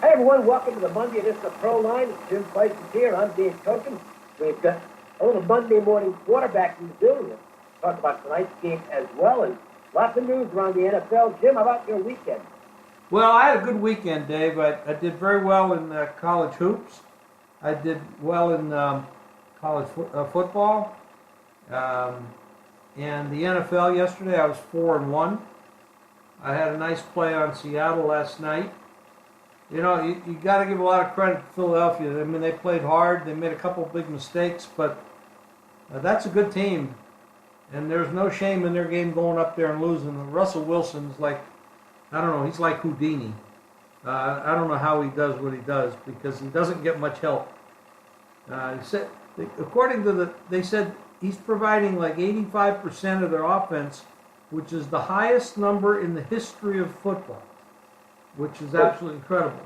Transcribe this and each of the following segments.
Hey everyone, welcome to the Monday edition of Pro Line. It's Jim Price is here. I'm Dave Coaching. We've got a little Monday morning quarterbacking to do. We'll talk about tonight's game as well as lots of news around the NFL. Jim, how about your weekend? Well, I had a good weekend, Dave. I did very well in college hoops. I did well in college football. And the NFL yesterday, I was 4-1. I had a nice play on Seattle last night. You know, you got to give a lot of credit to Philadelphia. I mean, they played hard. They made a couple of big mistakes, but that's a good team. And there's no shame in their game going up there and losing. Russell Wilson's like, I don't know, he's like Houdini. I don't know how he does what he does because he doesn't get much help. He said, according to they said he's providing like 85% of their offense, which is the highest number in the history of football, which is absolutely incredible.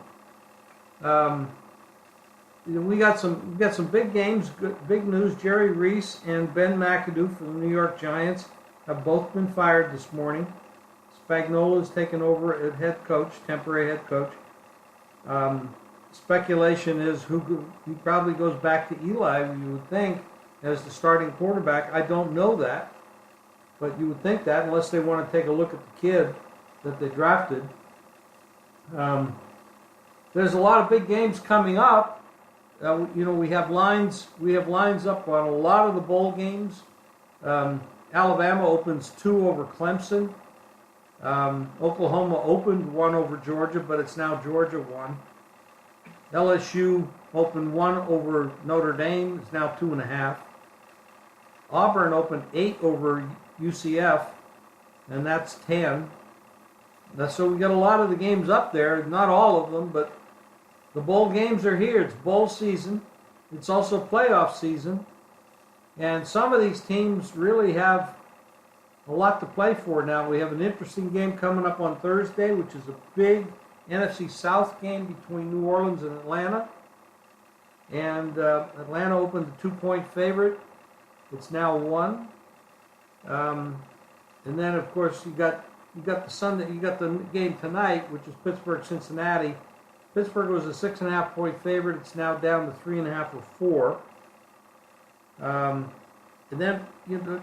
We got some big games, big news. Jerry Reese and Ben McAdoo from the New York Giants have both been fired this morning. Spagnuolo has taken over as head coach, temporary head coach. Speculation is he probably goes back to Eli, you would think, as the starting quarterback. I don't know that, but you would think that unless they want to take a look at the kid that they drafted. There's a lot of big games coming up. We have lines up on a lot of the bowl games. Alabama opens 2 over Clemson. Oklahoma opened 1 over Georgia, but it's now Georgia 1. LSU opened 1 over Notre Dame. It's now 2.5. Auburn opened 8 over UCF, and that's 10. So we got a lot of the games up there, not all of them, but the bowl games are here. It's bowl season. It's also playoff season. And some of these teams really have a lot to play for now. We have an interesting game coming up on Thursday, which is a big NFC South game between New Orleans and Atlanta. And Atlanta opened a 2-point favorite. It's now 1. And then, of course, you got the game tonight, which is Pittsburgh-Cincinnati. Pittsburgh was a 6.5-point favorite. It's now down to 3.5 or 4. And then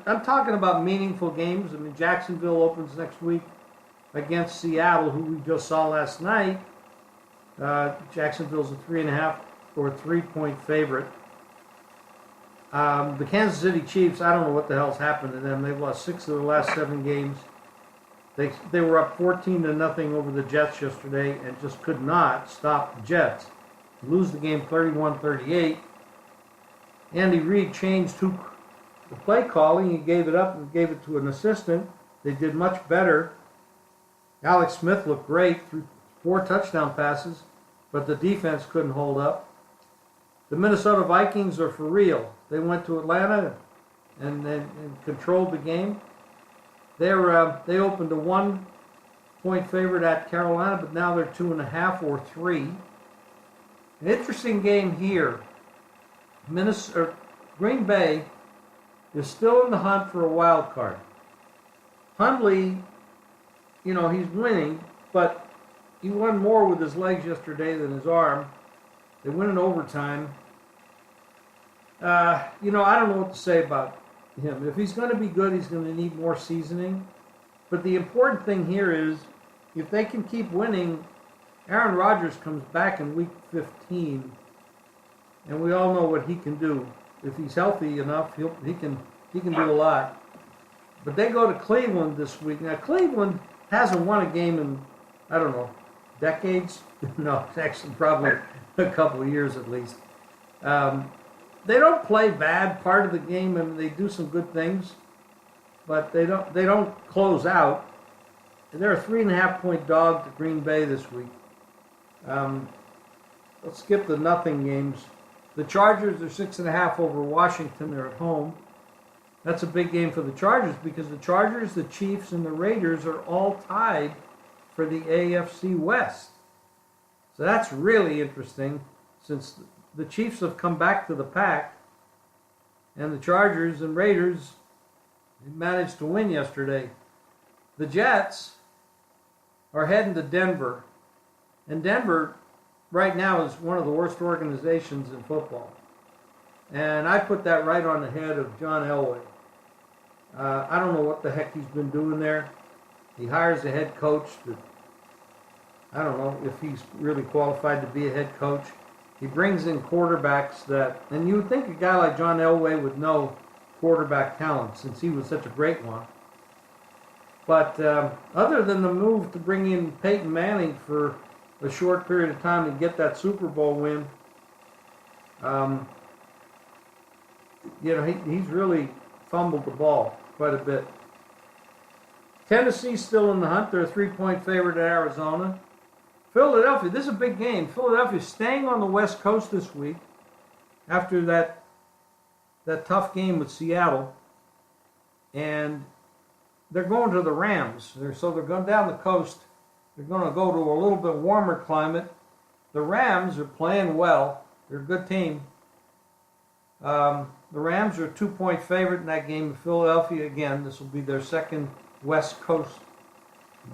I'm talking about meaningful games. I mean, Jacksonville opens next week against Seattle, who we just saw last night. Jacksonville's a 3.5 or 3-point favorite. The Kansas City Chiefs, I don't know what the hell's happened to them. They've lost 6 of their last 7 games. They were up 14-0 over the Jets yesterday and just could not stop the Jets. Lose the game 31-38. Andy Reid changed the play calling. He gave it up and gave it to an assistant. They did much better. Alex Smith looked great, threw 4 touchdown passes, but the defense couldn't hold up. The Minnesota Vikings are for real. They went to Atlanta and controlled the game. They opened a 1-point favorite at Carolina, but now they're 2.5 or 3. An interesting game here. Green Bay is still in the hunt for a wild card. Hundley, he's winning, but he won more with his legs yesterday than his arm. They win in overtime. I don't know what to say about him. If he's going to be good, he's going to need more seasoning. But the important thing here is, if they can keep winning, Aaron Rodgers comes back in week 15, and we all know what he can do. If he's healthy enough, he can do a lot. But they go to Cleveland this week. Now, Cleveland hasn't won a game in, I don't know, decades? No, it's actually probably a couple of years at least. They don't play bad part of the game, and they do some good things, but they don't close out. They're a 3.5-point dog to Green Bay this week. Let's skip the nothing games. The Chargers are 6.5 over Washington. They're at home. That's a big game for the Chargers because the Chargers, the Chiefs, and the Raiders are all tied for the AFC West. So that's really interesting since the Chiefs have come back to the pack, and the Chargers and Raiders managed to win yesterday. The Jets are heading to Denver, and Denver, right now is one of the worst organizations in football. And I put that right on the head of John Elway. I don't know what the heck he's been doing there. He hires a head coach that, I don't know if he's really qualified to be a head coach. He brings in quarterbacks that, and you would think a guy like John Elway would know quarterback talent since he was such a great one. But other than the move to bring in Peyton Manning for a short period of time and get that Super Bowl win, he's really fumbled the ball quite a bit. Tennessee's still in the hunt. They're a 3-point favorite at Arizona. Philadelphia, this is a big game. Philadelphia's staying on the West Coast this week after that tough game with Seattle. And they're going to the Rams. So they're going down the coast. They're going to go to a little bit warmer climate. The Rams are playing well. They're a good team. The Rams are a 2-point favorite in that game. Philadelphia, again, this will be their second West Coast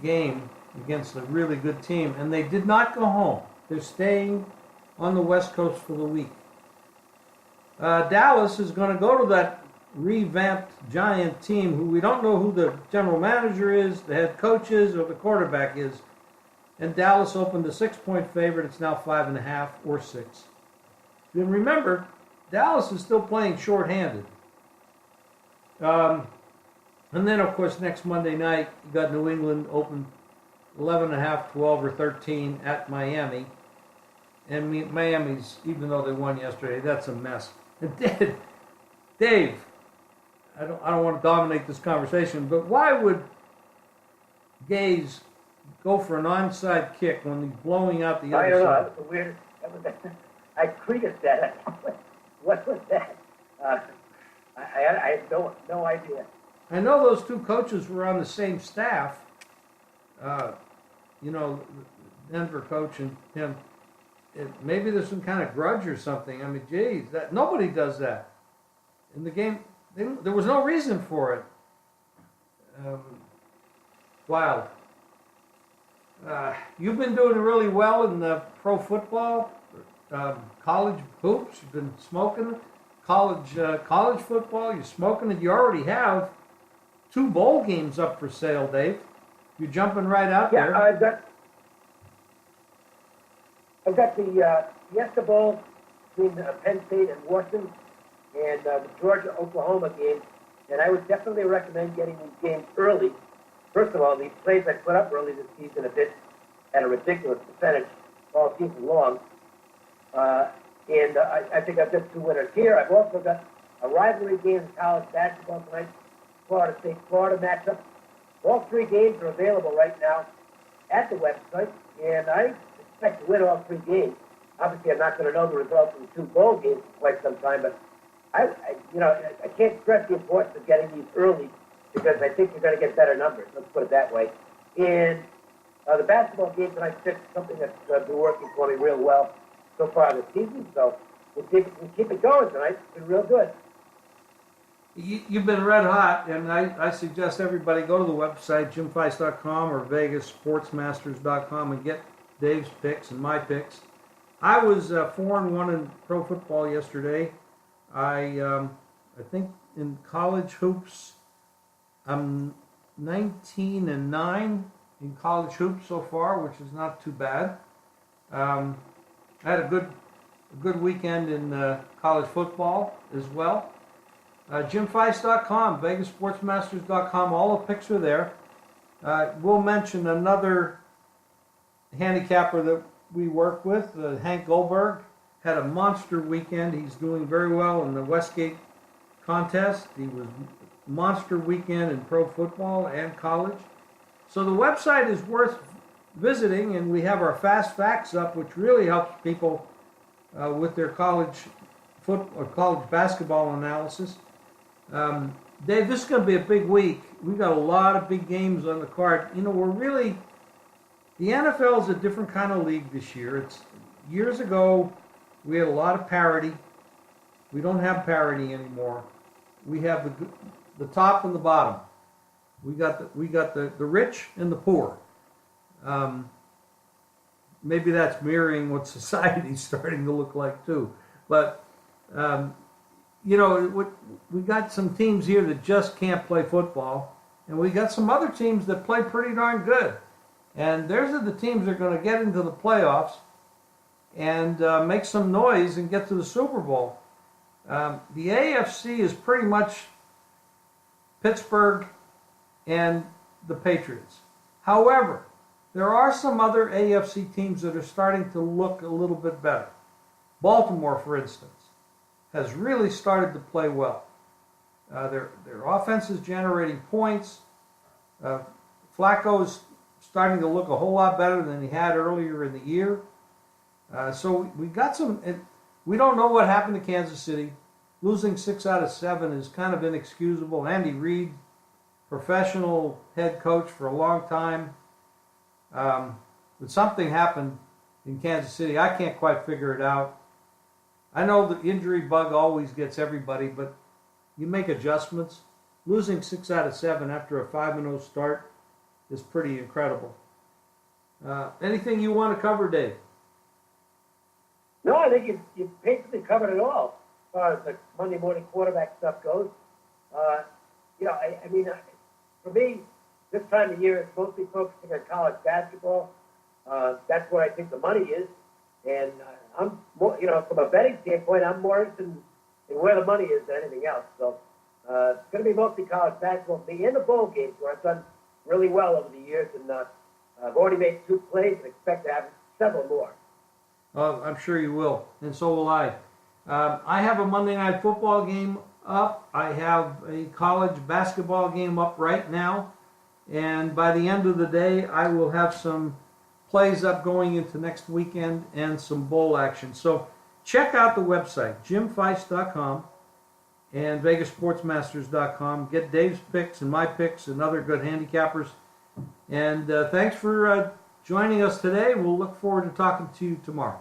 game against a really good team. And they did not go home. They're staying on the West Coast for the week. Dallas is going to go to that revamped Giant team who we don't know who the general manager is, the head coach is, or the quarterback is. And Dallas opened a 6-point favorite. It's now 5.5 or 6. And remember, Dallas is still playing shorthanded. And then, of course, next Monday night, you got New England open 11.5, 12, or 13 at Miami. And Miami's, even though they won yesterday, that's a mess. And Dave, I don't want to dominate this conversation, but why would Gaze go for an onside kick when he's blowing out the other side? I don't know. That was the weirdest. I tweeted that. What was that? I have no idea. I know those two coaches were on the same staff. Denver coach and him. Maybe there's some kind of grudge or something. I mean, geez, nobody does that. In the game, there was no reason for it. Wild. You've been doing really well in the pro football, college hoops. You've been smoking it. College football, you're smoking it. You already have 2 bowl games up for sale, Dave. You're jumping right out there. Yeah, I've got the Fiesta Bowl between Penn State and Washington, and the Georgia-Oklahoma game. And I would definitely recommend getting these games early. First of all, these plays I put up early this season have been at a ridiculous percentage all season long. And I think I've got 2 winners here. I've also got a rivalry game in college basketball tonight, Florida State-Florida matchup. All 3 games are available right now at the website, and I expect to win all 3 games. Obviously, I'm not going to know the results of the 2 bowl games for quite some time, but I can't stress the importance of getting these early because I think you're going to get better numbers. Let's put it that way. And the basketball game tonight is something that's been working for me real well so far this season. So we'll keep it going tonight. It's been real good. You've been red hot, and I suggest everybody go to the website, jimfeist.com or vegassportsmasters.com, and get Dave's picks and my picks. I was 4-1 in pro football yesterday. I think in college hoops, I'm 19-9 in college hoops so far, which is not too bad. I had a good weekend in college football as well. Jimfeist.com, vegassportsmasters.com, all the picks are there. We'll mention another handicapper that we work with, Hank Goldberg, had a monster weekend. He's doing very well in the Westgate contest. He was monster weekend in pro football and college. So the website is worth visiting, and we have our fast facts up, which really helps people with their college basketball analysis. Dave, this is going to be a big week. We've got a lot of big games on the card. The NFL is a different kind of league this year. Years ago, we had a lot of parity. We don't have parity anymore. We have the top and the bottom. We got the rich and the poor. maybe that's mirroring what society's starting to look like too. But you know, we got some teams here that just can't play football, and we got some other teams that play pretty darn good. And those are the teams that are going to get into the playoffs and make some noise and get to the Super Bowl. The AFC is pretty much Pittsburgh and the Patriots. However, there are some other AFC teams that are starting to look a little bit better. Baltimore, for instance, has really started to play well. Their offense is generating points. Flacco's starting to look a whole lot better than he had earlier in the year. So we got some. We don't know what happened to Kansas City. Losing 6 out of 7 is kind of inexcusable. Andy Reid, professional head coach for a long time. But something happened in Kansas City. I can't quite figure it out. I know the injury bug always gets everybody, but you make adjustments. Losing 6 out of 7 after a 5-0 start is pretty incredible. Anything you want to cover, Dave? No, I think you basically covered it all as far as the Monday morning quarterback stuff goes. You know, I mean, for me, this time of year, it's mostly focusing on college basketball. That's where I think the money is. And I'm more, you know, from a betting standpoint, I'm more interested in where the money is than anything else. So it's going to be mostly college basketball. Me in the bowl games where I've done really well over the years, and I've already made 2 plays and expect to have several more. I'm sure you will, and so will I. I have a Monday Night Football game up. I have a college basketball game up right now. And by the end of the day, I will have some plays up going into next weekend and some bowl action. So check out the website, jimfeist.com and vegasportsmasters.com. Get Dave's picks and my picks and other good handicappers. And thanks for joining us today. We'll look forward to talking to you tomorrow.